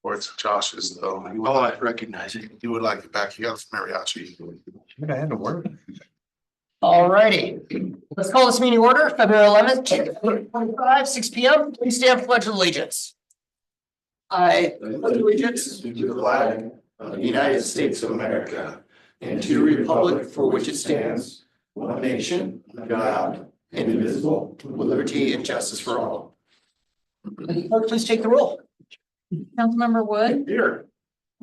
Or it's Josh's though. Oh, I recognize it. You would like it back. You got it from mariachi. I had to work. All righty, let's call this meeting order, February 11th, 2025, 6 p.m. Please stand for pledge of allegiance. I pledge allegiance To the flag of the United States of America and to the republic for which it stands, one nation, under God, indivisible, with liberty and justice for all. Clerk, please take the roll. Councilmember Wood, Here.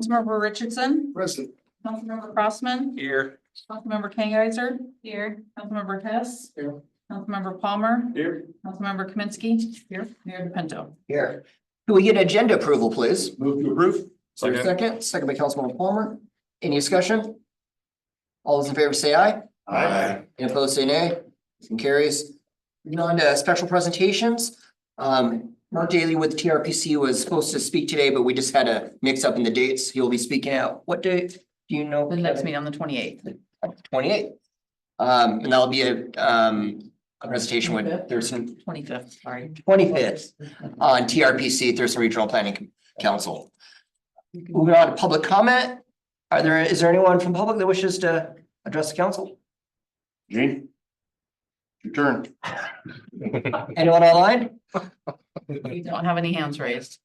Councilmember Richardson, Present. Councilmember Crossman, Here. Councilmember Kangiser, here, Councilmember Hess. Here. Councilmember Palmer, Here. Councilmember Kaminsky, here, Mayor DePinto. Here. Can we get agenda approval, please? Move to approve. Second by Councilmember Palmer. Any discussion? All those in favor say aye. Aye. Any opposed say nay. Motion carries. Moving on to special presentations. Mark Daly with TRPC was supposed to speak today, but we just had a mix up in the dates. He will be speaking out. What date? Do you know? The next meeting on the 28th. 28th. And that'll be a presentation with Thurston 25th, sorry. 25th on TRPC, Thurston Regional Planning Council. Moving on to public comment. Is there anyone from public that wishes to address the council? Gene? Your turn. Anyone online? We don't have any hands raised.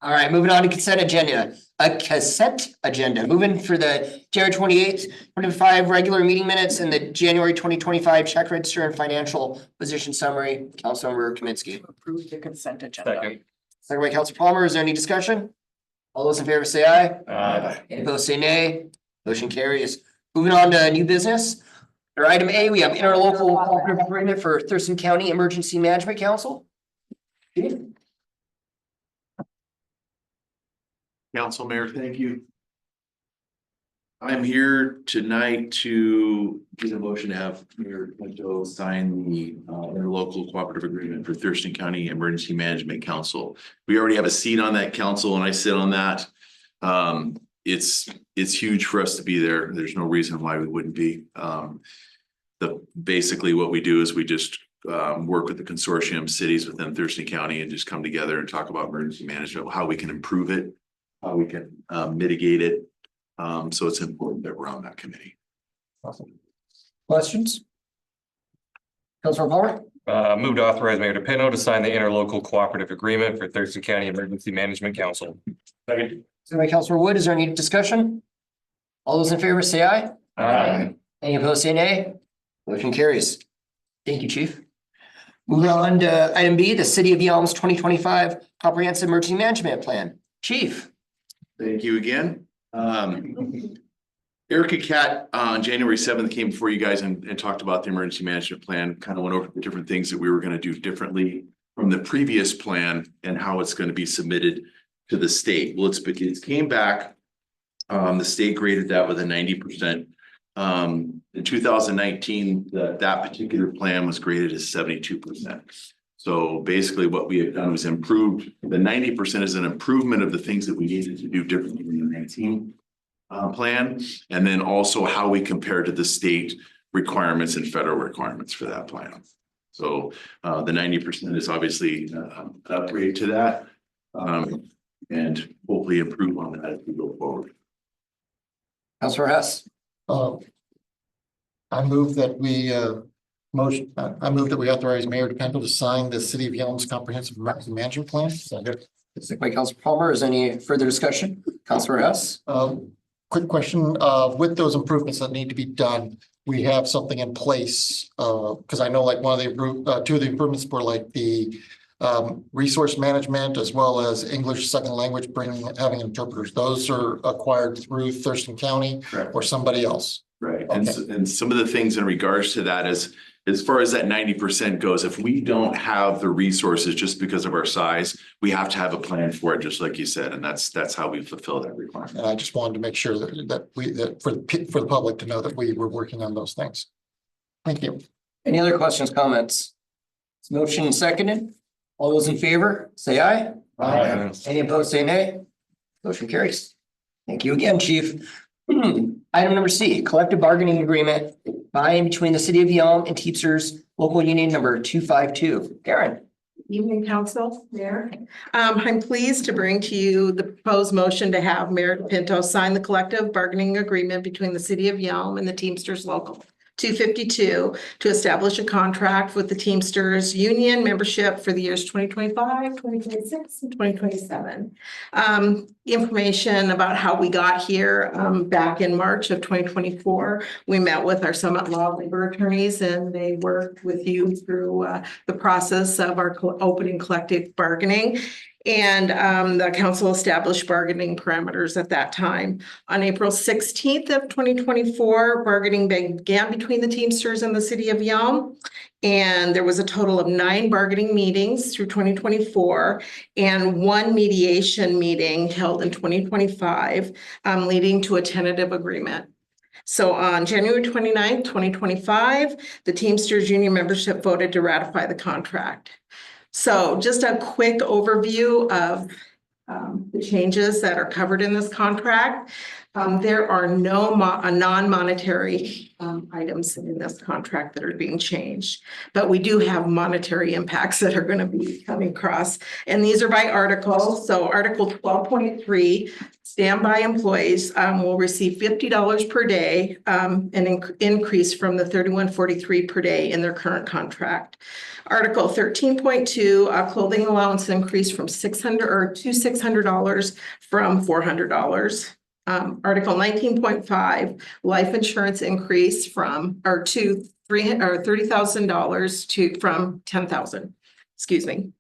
All right, moving on to consent agenda, a consent agenda, moving for the January 28th, 2025 regular meeting minutes and the January 2025 check register and financial position summary. Councilmember Kaminsky. Approve the consent agenda. Second by Council Palmer. Is there any discussion? All those in favor say aye. Aye. Any opposed say nay. Motion carries. Moving on to new business. Or item A, we have interlocal cooperative agreement for Thurston County Emergency Management Council. Chief? Council Mayor, thank you. I'm here tonight to get a motion to have Mayor Pinto sign the interlocal cooperative agreement for Thurston County Emergency Management Council. We already have a seat on that council and I sit on that. It's huge for us to be there. There's no reason why we wouldn't be. Basically what we do is we just work with the consortium cities within Thurston County and just come together and talk about emergency management, how we can improve it, how we can mitigate it. So it's important that we're on that committee. Awesome. Questions? Councilor Palmer? Move to authorize Mayor DePinto to sign the interlocal cooperative agreement for Thurston County Emergency Management Council. Second by Councilor Wood. Is there any discussion? All those in favor say aye. Aye. Any opposed say nay. Motion carries. Thank you, Chief. Moving on to item B, the City of Yelm's 2025 Comprehensive Emergency Management Plan. Chief? Thank you again. Erica Cat on January 7th came before you guys and talked about the emergency management plan, kind of went over the different things that we were going to do differently from the previous plan and how it's going to be submitted to the state. Well, it came back. The state graded that with a 90%. In 2019, that particular plan was graded as 72%. So basically what we have done was improved. The 90% is an improvement of the things that we needed to do differently in the 19 plan. And then also how we compare to the state requirements and federal requirements for that plan. So the 90% is obviously an upgrade to that. And hopefully improve on that as we go forward. Councilor Hess? I move that we I move that we authorize Mayor DePinto to sign the City of Yelm's Comprehensive Emergency Management Plan. Second by Councilor Palmer. Is there any further discussion? Councilor Hess? Quick question, with those improvements that need to be done, we have something in place, because I know like one of the two of the improvements were like the resource management as well as English second language, having interpreters. Those are acquired through Thurston County. Correct. Or somebody else. Right. Okay. And some of the things in regards to that is, as far as that 90% goes, if we don't have the resources just because of our size, we have to have a plan for it, just like you said, and that's how we fulfill that requirement. And I just wanted to make sure that for the public to know that we were working on those things. Thank you. Any other questions, comments? Motion seconded. All those in favor, say aye. Aye. Any opposed, say nay. Motion carries. Thank you again, Chief. Item number C, collective bargaining agreement by and between the City of Yelm and Teamsters Local Union number 252. Karen? Evening, Council, Mayor. I'm pleased to bring to you the proposed motion to have Mayor Pinto sign the collective bargaining agreement between the City of Yelm and the Teamsters Local 252 to establish a contract with the Teamsters Union membership for the years 2025, 2026, and 2027. Information about how we got here back in March of 2024. We met with our Summit Law labor attorneys and they worked with you through the process of our opening collective bargaining. And the council established bargaining parameters at that time. On April 16th of 2024, bargaining began between the Teamsters and the City of Yelm. And there was a total of 9 bargaining meetings through 2024 and 1 mediation meeting held in 2025, leading to a tentative agreement. So on January 29th, 2025, the Teamsters Union membership voted to ratify the contract. So just a quick overview of the changes that are covered in this contract. There are no non-monetary items in this contract that are being changed, but we do have monetary impacts that are going to be coming across. And these are by article. So Article 12.3, standby employees will receive $50 per day, an increase from the $31.43 per day in their current contract. Article 13.2, clothing allowance increase from $600 to $600 from $400. Article 19.5, life insurance increase from to $30,000 from $10,000. Excuse me.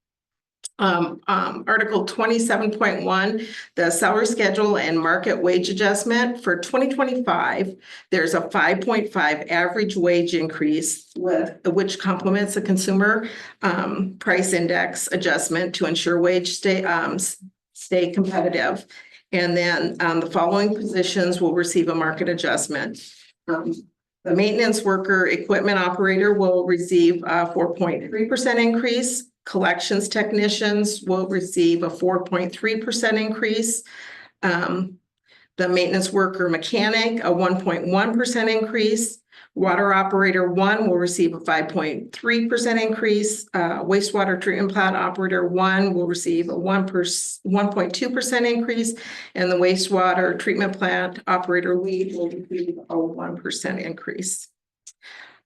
Article 27.1, the salary schedule and market wage adjustment for 2025. There's a 5.5 average wage increase which complements the consumer price index adjustment to ensure wage stay competitive. And then the following positions will receive a market adjustment. The maintenance worker equipment operator will receive a 4.3% increase. Collections technicians will receive a 4.3% increase. The maintenance worker mechanic, a 1.1% increase. Water operator 1 will receive a 5.3% increase. Wastewater treatment plant operator 1 will receive a 1.2% increase. And the wastewater treatment plant operator lead will receive a 1% increase.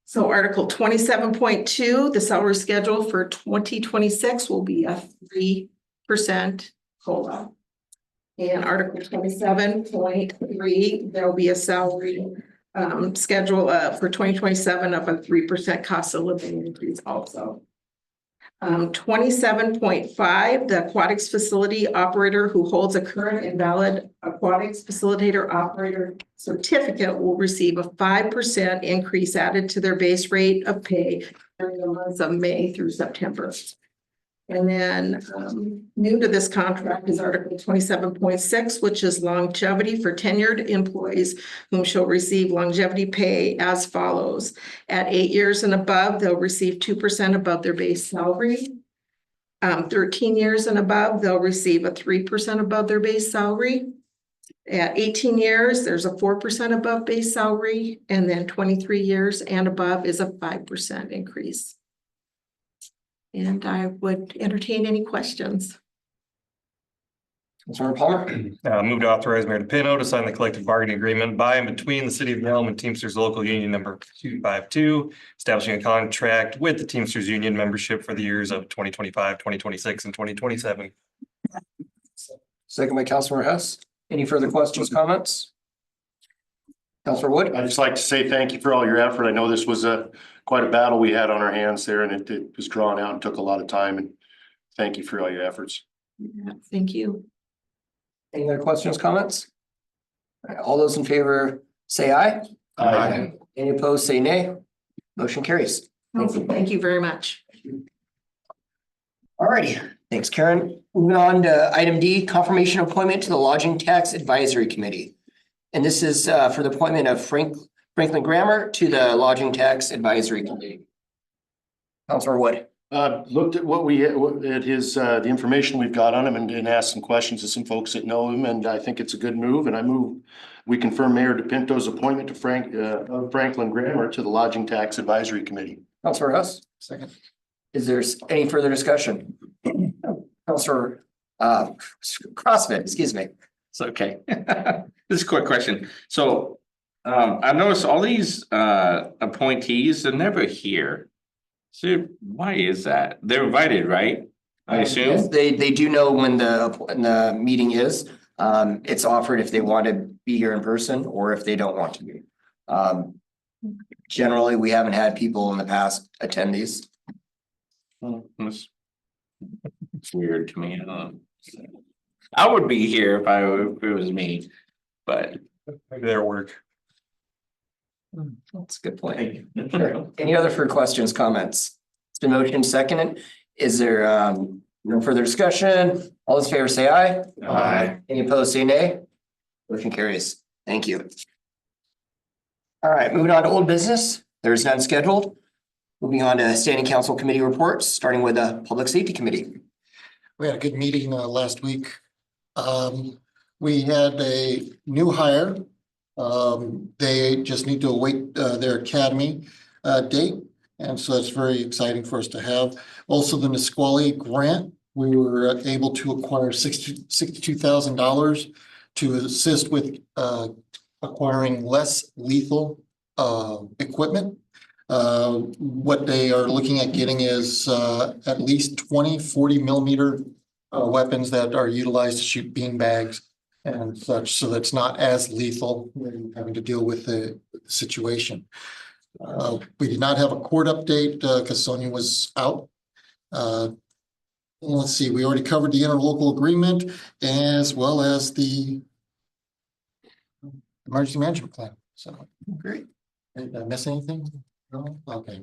So Article 27.2, the salary schedule for 2026 will be a 3% COLA. And Article 27.3, there will be a salary schedule for 2027 of a 3% cost of living increase also. 27.5, the aquatics facility operator who holds a current and valid aquatics facilitator operator certificate will receive a 5% increase added to their base rate of pay during the months of May through September. And then new to this contract is Article 27.6, which is longevity for tenured employees whom shall receive longevity pay as follows. At 8 years and above, they'll receive 2% above their base salary. 13 years and above, they'll receive a 3% above their base salary. At 18 years, there's a 4% above base salary, and then 23 years and above is a 5% increase. And I would entertain any questions. Councilmember Palmer. Move to authorize Mayor DePinto to sign the collective bargaining agreement by and between the City of Yelm and Teamsters Local Union number 252, establishing a contract with the Teamsters Union membership for the years of 2025, 2026, and 2027. Second by Councilmember Hess. Any further questions, comments? Councilmember Wood. I'd just like to say thank you for all your effort. I know this was quite a battle we had on our hands there, and it was drawn out and took a lot of time, and thank you for all your efforts. Yeah, thank you. Any other questions, comments? All right, all those in favor say aye. Aye. Any opposed, say nay. Motion carries. Thank you very much. All righty, thanks, Karen. Moving on to item D, confirmation appointment to the Lodging Tax Advisory Committee. And this is for the appointment of Franklin Grammer to the Lodging Tax Advisory Committee. Councilmember Wood. Looked at the information we've got on him and asked some questions to some folks that know him, and I think it's a good move, and I move we confirm Mayor DePinto's appointment to Franklin Grammer to the Lodging Tax Advisory Committee. Councilmember Hess. Second. Is there any further discussion? Counselor, CrossFit, excuse me. It's okay. This is a quick question. So, I've noticed all these, appointees are never here. So why is that? They're invited, right? I Yes, assume? they do know when the meeting is. It's offered if they want to be here in person or if they don't want to be. Generally, we haven't had people in the past attend these. It's weird to me. I don't know. I would be here if it was me, but. Maybe their work. That's a good point. Sure. Any other for questions, comments? It's been motioned seconded. Is there no further discussion? All those in favor say aye. Aye. Any opposed, say nay. Motion carries. Thank you. All right, moving on to old business. There is none scheduled. Moving on to standing council committee reports, starting with the Public Safety Committee. We had a good meeting last week. We had a new hire. They just need to await their academy date. And so it's very exciting for us to have. Also, the Nisqually grant, we were able to acquire $62,000 to assist with acquiring less lethal equipment. What they are looking at getting is at least 20 40 millimeter weapons that are utilized to shoot bean bags and such, so that's not as lethal when having to deal with the situation. We did not have a court update because Sonia was out. Let's see, we already covered the interlocal agreement as well as the emergency management plan. So great. Did I miss anything? No? Okay.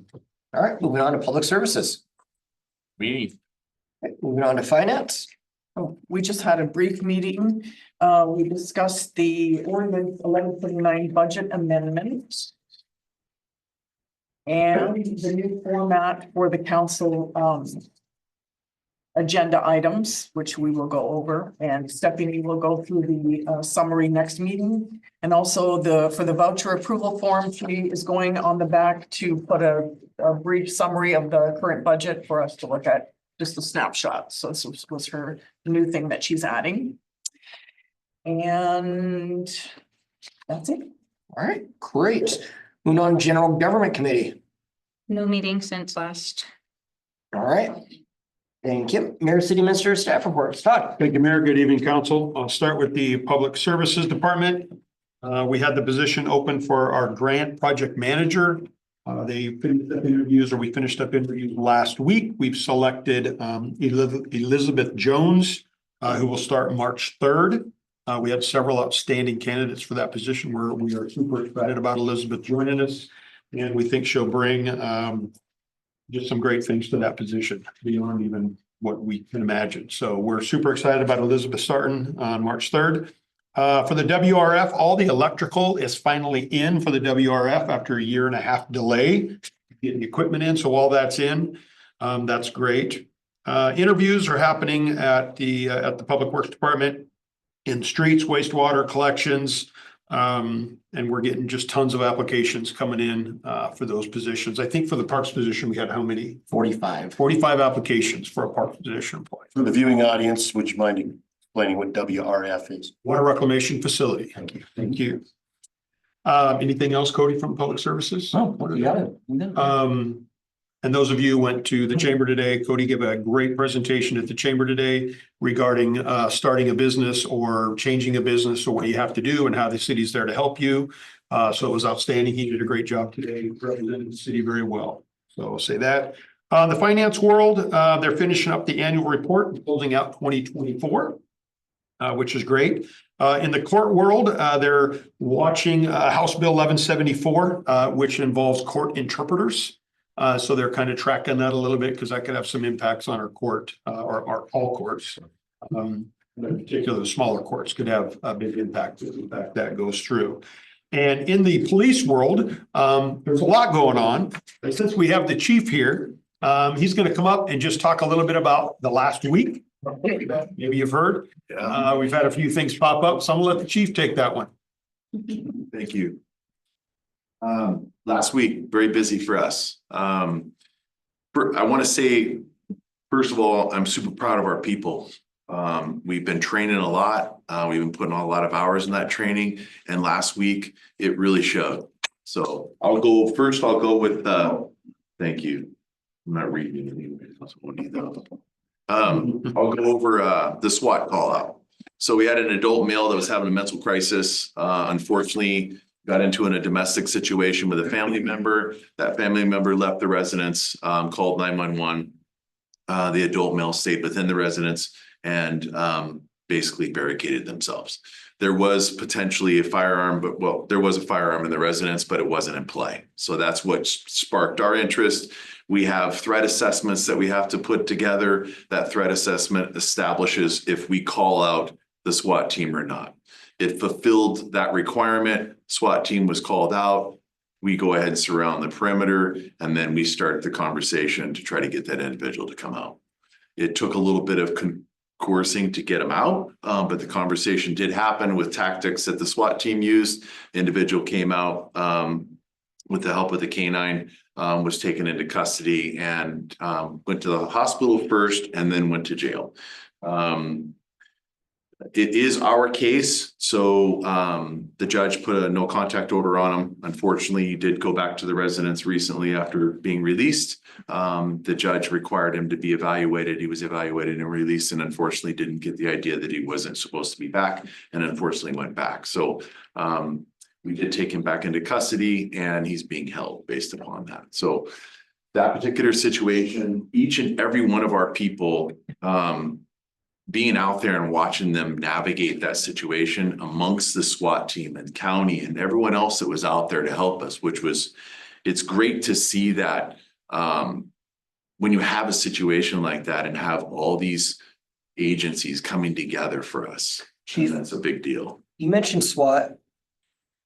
All right, moving on to public services. Me. Moving on to finance. Oh, we just had a brief meeting. We discussed the ordinance 1139 budget amendments. And the new format for the council agenda items, which we will go over, and Stephanie will go through the summary next meeting. And also for the voucher approval form, she is going on the back to put a brief summary of the current budget for us to look at, just a snapshot. So this was her new thing that she's adding. And that's it. All right, great. Moving on, General Government Committee. No meeting since last. All right. Thank you. Mayor, City Minister, staff reports. Todd. Thank you, Mayor. Good evening, council. I'll start with the Public Services Department. We had the position open for our grant project manager. They finished up interviews, or we finished up interviews last week. We've selected Elizabeth Jones, who will start March 3rd. We had several outstanding candidates for that position. We are super excited about Elizabeth joining us, and we think she'll bring just some great things to that position beyond even what we can imagine. So we're super excited about Elizabeth starting on March 3rd. For the WRF, all the electrical is finally in for the WRF after a 1.5 year delay, getting the equipment in. So all that's in. That's great. Interviews are happening at the Public Works Department in streets, wastewater collections. And we're getting just tons of applications coming in for those positions. I think for the parks position, we had how many? 45. 45 applications for a park position. For the viewing audience, would you mind explaining what WRF is? Water Reclamation Facility. Thank you. Thank you. Anything else, Cody, from Public Services? Oh, you got it. And those of you who went to the chamber today, Cody gave a great presentation at the chamber today regarding starting a business or changing a business, or what you have to do and how the city's there to help you. So it was outstanding. He did a great job today, represented the city very well. So I'll say that. The finance world, they're finishing up the annual report and closing out 2024, which is great. In the court world, they're watching House Bill 1174, which involves court interpreters. So they're kind of tracking that a little bit because that could have some impacts on our court or all courts. In particular, the smaller courts could have a big impact if that goes through. And in the police world, there's a lot going on. And since we have the chief here, he's going to come up and just talk a little bit about the last week. Maybe you've heard. We've had a few things pop up, so I'm gonna let the chief take that one. Thank you. Last week, very busy for us. I want to say, first of all, I'm super proud of our people. We've been training a lot. We've been putting a lot of hours in that training, and last week it really showed. So I'll go with, thank you. I'm not reading it anyway. So I won't need that. I'll go over the SWAT call out. So we had an adult male that was having a mental crisis. Unfortunately, got into a domestic situation with a family member. That family member left the residence, called 911. The adult male stayed within the residence and basically barricaded themselves. There was potentially a firearm, there was a firearm in the residence, but it wasn't in play. So that's what sparked our interest. We have threat assessments that we have to put together. That threat assessment establishes if we call out the SWAT team or not. It fulfilled that requirement. SWAT team was called out. We go ahead and surround the perimeter, and then we start the conversation to try to get that individual to come out. It took a little bit of coercing to get them out, but the conversation did happen with tactics that the SWAT team used. The individual came out with the help of the canine, was taken into custody and went to the hospital first and then went to jail. It is our case, so the judge put a no contact order on him. Unfortunately, he did go back to the residence recently after being released. The judge required him to be evaluated. He was evaluated and released, and unfortunately didn't get the idea that he wasn't supposed to be back, and unfortunately went back. So we did take him back into custody, and he's being held based upon that. So that particular situation, each and every one of our people, being out there and watching them navigate that situation amongst the SWAT team and county and everyone else that was out there to help us, it's great to see that when you have a situation like that and have all these agencies coming together for us. Chief, that's a big deal. you mentioned SWAT.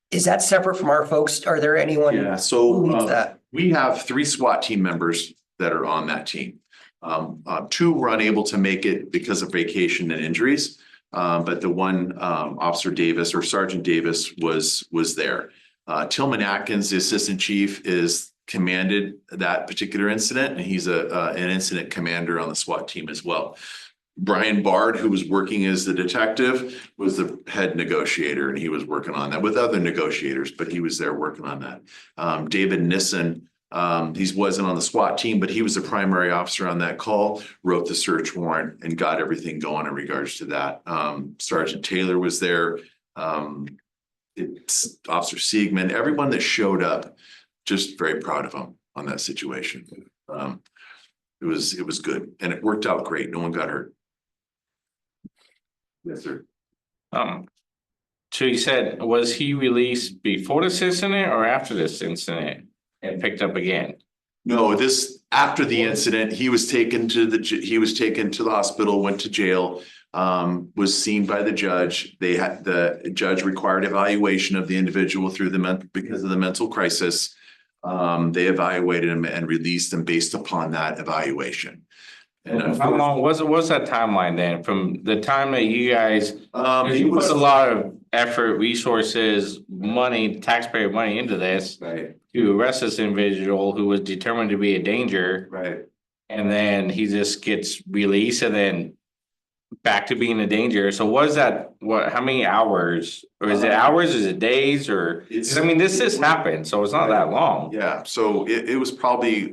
Is that separate from our folks? Are there anyone? Yeah, who so leads that? we have 3 SWAT team members that are on that team. 2 were unable to make it because of vacation and injuries. But the one, Officer Davis or Sergeant Davis was there. Tillman Atkins, the assistant chief, commanded that particular incident, and he's an incident commander on the SWAT team as well. Brian Bard, who was working as the detective, was the head negotiator, and he was working on that with other negotiators, but he was there working on that. David Nissen, he wasn't on the SWAT team, but he was the primary officer on that call, wrote the search warrant and got everything going in regards to that. Sergeant Taylor was there. It's Officer Siegman, everyone that showed up, just very proud of them on that situation. It was good, and it worked out great. No one got hurt. Yes, sir. So you said, was he released before this incident or after this incident and picked up again? No, after the incident, he was taken to the hospital, went to jail, was seen by the judge. The judge required evaluation of the individual because of the mental crisis. They evaluated him and released him based upon that evaluation. And how long was that timeline then? From the time that you guys, you put a lot of effort, resources, money, taxpayer money into this, right, to arrest this individual who was determined to be a danger, right, and then he just gets released and then back to being a danger. So what is that? How many hours? Or is it hours? Is it days? Or I mean, this happened, so it's not that long. Yeah, so it was probably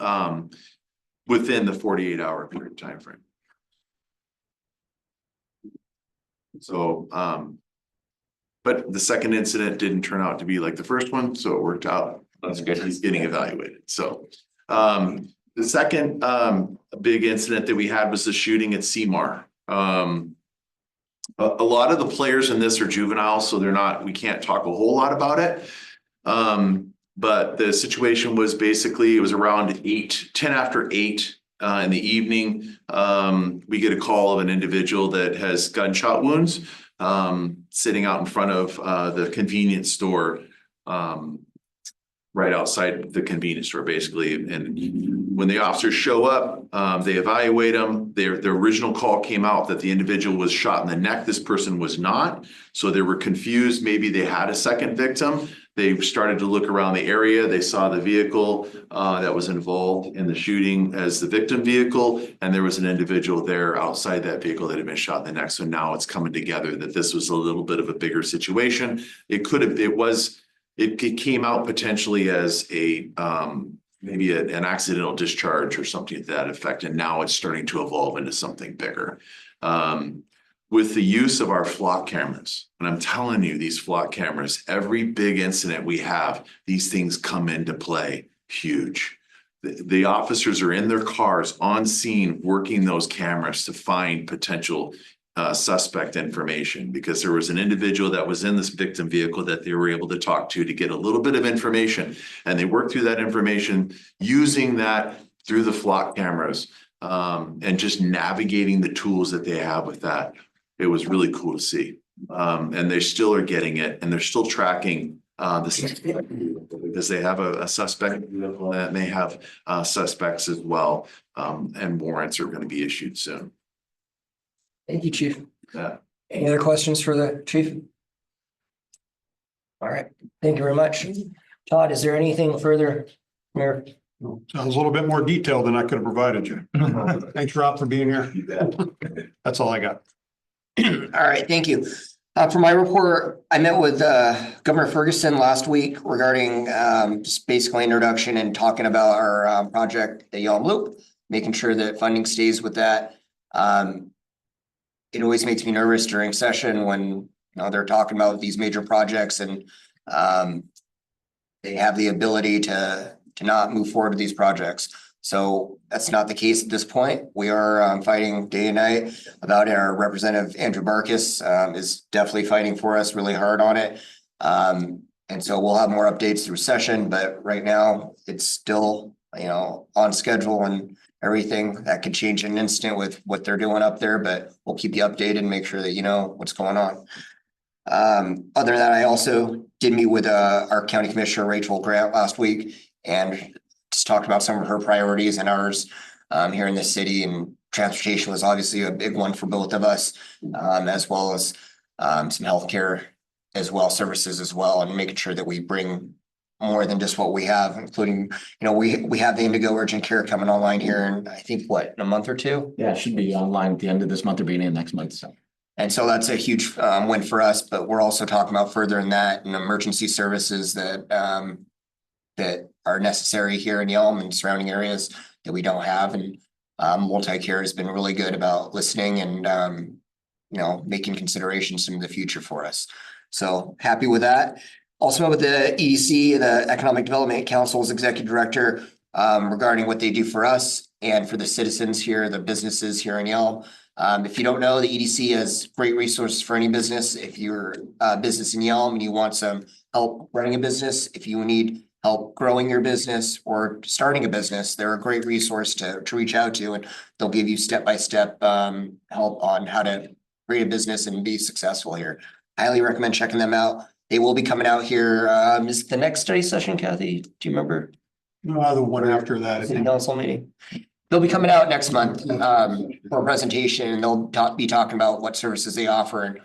within the 48-hour period time frame. So but the second incident didn't turn out to be like the first one, so it worked out. That's good. He's getting evaluated. So the second big incident that we had was the shooting at CMAR. A lot of the players in this are juveniles, so we can't talk a whole lot about it. But the situation was basically, it was around 10 after 8 in the evening. We get a call of an individual that has gunshot wounds sitting out in front of the convenience store, right outside the convenience store, basically. And when the officers show up, they evaluate them. Their original call came out that the individual was shot in the neck. This person was not. So they were confused. Maybe they had a second victim. They started to look around the area. They saw the vehicle that was involved in the shooting as the victim vehicle. And there was an individual there outside that vehicle that had been shot in the neck. So now it's coming together that this was a little bit of a bigger situation. It came out potentially as a maybe an accidental discharge or something to that effect. And now it's starting to evolve into something bigger. With the use of our flock cameras, and I'm telling you, these flock cameras, every big incident we have, these things come into play huge. The officers are in their cars on scene working those cameras to find potential suspect information, because there was an individual that was in this victim vehicle that they were able to talk to get a little bit of information, and they worked through that information using that through the flock cameras, and just navigating the tools that they have with that. It was really cool to see. And they still are getting it, and they're still tracking the suspect because they have a suspect vehicle that may have suspects as well, and warrants are going to be issued soon. Thank you, Chief. Yeah. Any other questions for the chief? All right, thank you very much. Todd, is there anything further? Mayor? Sounds a little bit more detailed than I could have provided you. Thanks, Rob, for being here. That's all I got. All right, thank you. For my report, I met with Governor Ferguson last week regarding just basically introduction and talking about our project, the Yelm Loop, making sure that funding stays with that. It always makes me nervous during session when they're talking about these major projects and they have the ability to not move forward with these projects. So that's not the case at this point. We are fighting day and night about it. Our representative Andrew Barkis is definitely fighting for us really hard on it. And so we'll have more updates through session, but right now it's still, on schedule and everything. That could change in an instant with what they're doing up there, but we'll keep you updated and make sure that you know what's going on. Other than that, I also did meet with our county commissioner, Rachel Grant, last week, and just talked about some of her priorities and ours here in the city, and transportation was obviously a big one for both of us, as well as some healthcare as well, services as well, and making sure that we bring more than just what we have, including, we have the Indigo Urgent Care coming online here in, I think, in a month or two? Yeah, it should be online at the end of this month or beginning of next month, so. And so that's a huge win for us, but we're also talking about further in that and emergency services that are necessary here in Yelm and surrounding areas that we don't have. And multi-care has been really good about listening and making considerations in the future for us. So happy with that. Also with the EDC, the Economic Development Council's executive director, regarding what they do for us and for the citizens here, the businesses here in Yelm. If you don't know, the EDC has great resources for any business. If you're a business in Yelm and you want some help running a business, if you need help growing your business or starting a business, they're a great resource to reach out to, and they'll give you step-by-step help on how to create a business and be successful here. Highly recommend checking them out. They will be coming out here. Is the next study session, Kathy? Do you remember? No, the one after that. I City think. Council meeting. They'll be coming out next month for a presentation, and they'll be talking about what services they offer and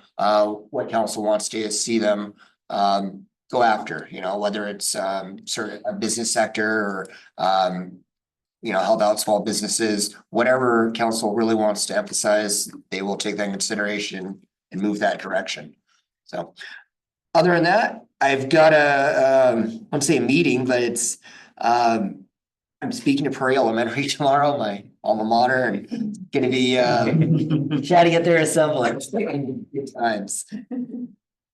what council wants to see them go after, whether it's sort of a business sector or help out small businesses, whatever council really wants to emphasize, they will take that in consideration and move that direction. So other than that, I've got I won't say a meeting, but it's I'm speaking to Prairie Elementary tomorrow, my alma mater, and gonna be chatting at their assembly. Good times.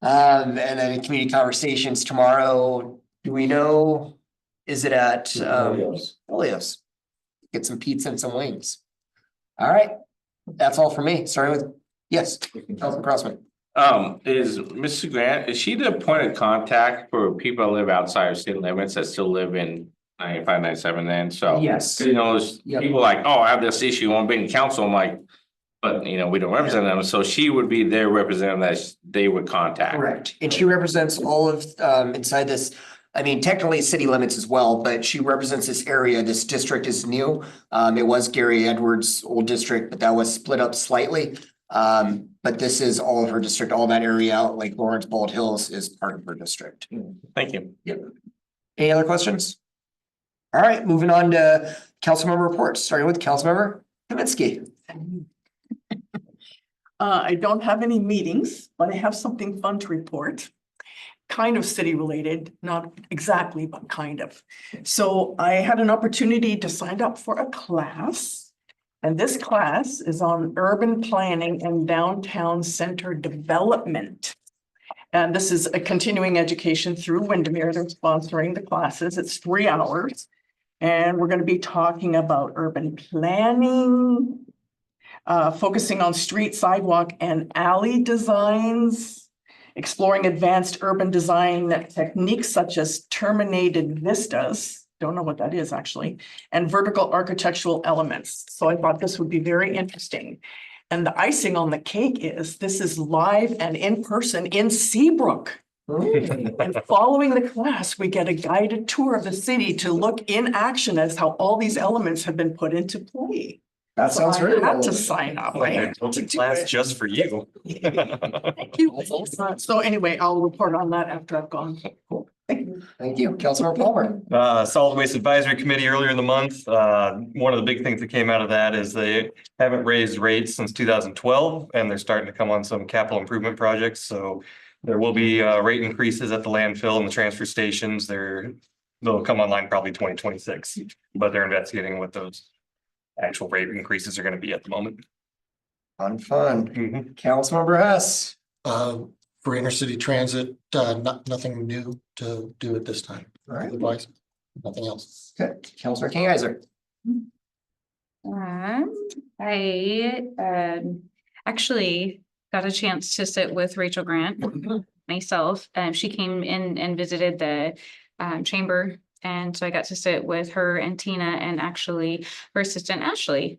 And then community conversations tomorrow. Do we know? Is it at Olios? Get some pizza and some wings. All right, that's all for me. Starting with Councilman Crossman. Is Mrs. Grant, is she the point of contact for people that live outside of city limits that still live in 95, 97 then? So, Yes. there's people like, oh, I have this issue, I want to be in council. I'm like, but we don't represent them. So she would be their representative that they would contact. Correct. And she represents all of inside this. I mean, technically city limits as well, but she represents this area. This district is new. It was Gary Edwards' old district, but that was split up slightly. But this is all of her district, all that area out like Lawrence, Bald Hills is part of her district. Thank you. Any other questions? All right, moving on to council member reports, starting with Councilmember Kaminsky. I don't have any meetings, but I have something fun to report. Kind of city related, not exactly, but kind of. So I had an opportunity to sign up for a class. And this class is on urban planning and downtown center development. And this is a continuing education through Windermere. They're sponsoring the classes. It's 3 hours. And we're going to be talking about urban planning, focusing on street, sidewalk, and alley designs, exploring advanced urban design techniques such as terminated vistas, don't know what that is actually, and vertical architectural elements. So I thought this would be very interesting. And the icing on the cake is this is live and in person in Seabrook. And following the class, we get a guided tour of the city to look in action as how all these elements have been put into play. That So sounds I really had cool. to sign up. I Like a had to do class it. just for you. Thank you. So anyway, I'll report on that after I've gone. Thank you, Councilmember Palmer. Solid Waste Advisory Committee earlier in the month. One of the big things that came out of that is they haven't raised rates since 2012, and they're starting to come on some capital improvement projects. So there will be rate increases at the landfill and the transfer stations. They'll come online probably 2026, but they're investigating what those actual rate increases are going to be at the moment. Fun. Councilmember Hess. For intercity transit, nothing new to do at this time. All right. Otherwise, nothing else. Okay, Councilor Kingheiser. I actually got a chance to sit with Rachel Grant myself. She came in and visited the chamber. And so I got to sit with her and Tina and actually her assistant Ashley.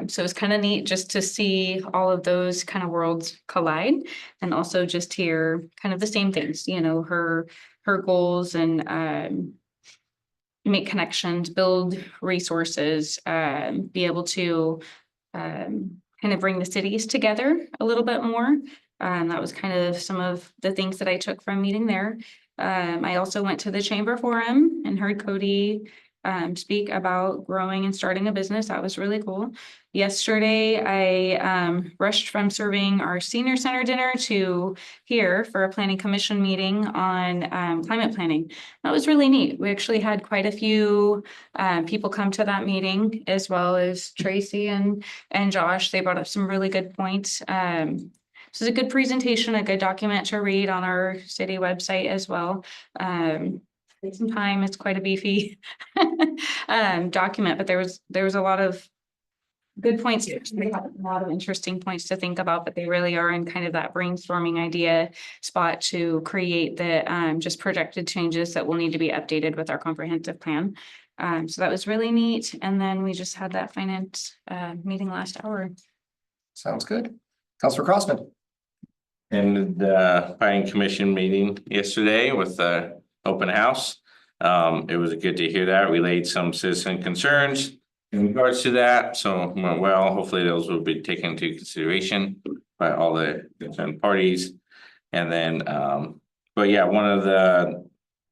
So it's kind of neat just to see all of those kind of worlds collide and also just hear kind of the same things, you know, her goals and make connections, build resources, be able to kind of bring the cities together a little bit more. That was kind of some of the things that I took from meeting there. I also went to the Chamber Forum and heard Cody speak about growing and starting a business. That was really cool. Yesterday, I rushed from serving our senior center dinner to here for a planning commission meeting on climate planning. That was really neat. We actually had quite a few people come to that meeting, as well as Tracy and Josh. They brought up some really good points. This is a good presentation, a good document to read on our city website as well. Take some time. It's quite a beefy document, but there was a lot of good points. They have a lot of interesting points to think about, but they really are in kind of that brainstorming idea spot to create the just projected changes that will need to be updated with our comprehensive plan. So that was really neat. And then we just had that finance meeting last hour. Sounds good. Councilor Crossman. In the planning commission meeting yesterday with the open house. It was good to hear that, relayed some citizen concerns in regards to that, so went well. Hopefully those will be taken into consideration by all the concerned parties. And then, but yeah, one of the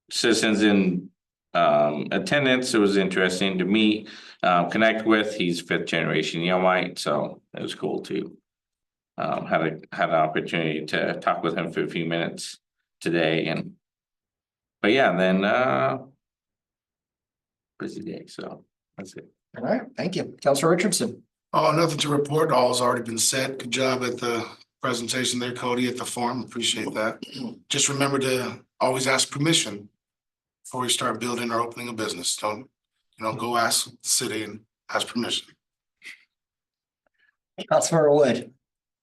citizens in attendance, it was interesting to meet, connect with. He's 5th generation Yelmite, so it was cool too. Had an opportunity to talk with him for a few minutes today, but yeah, then busy day, so that's it. All right, thank you. Councilor Richardson. Oh, nothing to report. All has already been said. Good job at the presentation there, Cody, at the forum. Appreciate that. Just remember to always ask permission before you start building or opening a business. Don't go ask the city and ask permission. Councilor Wood.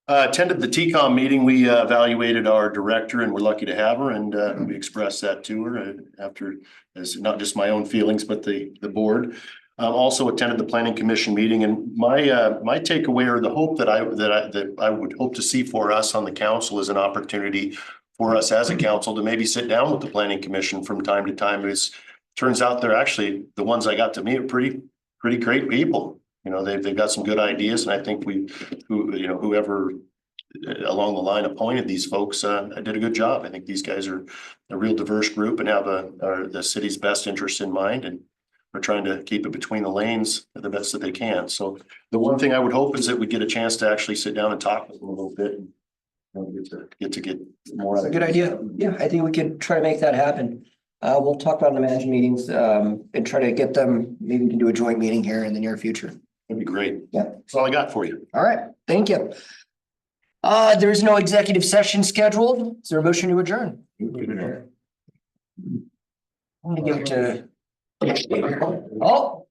Attended the TCOM meeting. We evaluated our director and we're lucky to have her, and we expressed that to her after, as not just my own feelings, but the board. Also attended the planning commission meeting, and my takeaway or the hope that I would hope to see for us on the council is an opportunity for us as a council to maybe sit down with the planning commission from time to time. Turns out they're actually, the ones I got to meet are pretty great people. You know, they've got some good ideas, and I think whoever along the line appointed these folks, did a good job. I think these guys are a real diverse group and are the city's best interest in mind, and we're trying to keep it between the lanes the best that they can. So the one thing I would hope is that we get a chance to actually sit down and talk with them a little bit and get more. That's a good idea. Yeah, I think we could try to make that happen. We'll talk about it in the management meetings, and try to get them, maybe we can do a joint meeting here in the near future. That'd be great. Yeah. That's all I got for you. All right, thank you. There is no executive session scheduled. Is there a motion to adjourn? I'm gonna give it to. Oh,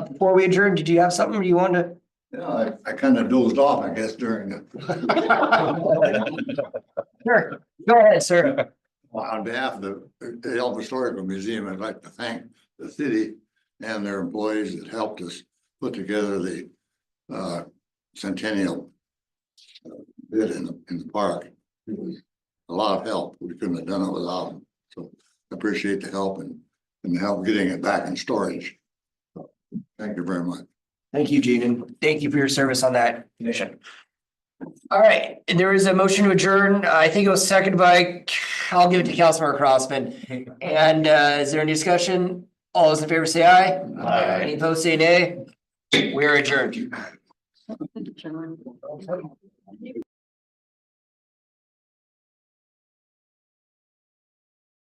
before we adjourn, did you have something you wanted Yeah, I kind of dozed off, I guess, during it. to? Sure, go ahead, sir. On behalf of the Yelm Historical Museum, I'd like to thank the city and their employees that helped us put together the centennial bid in the park. It was a lot of help. We couldn't have done it without them. So I appreciate the help and the help getting it back in storage. So, thank you very much. Thank you, Gene, and thank you for your service on that commission. All right, and there is a motion to adjourn. I think it was seconded by, I'll give it to Councilmember Crossman. And is there any discussion? All those in favor say aye. Aye. Any opposed say nay. We are adjourned.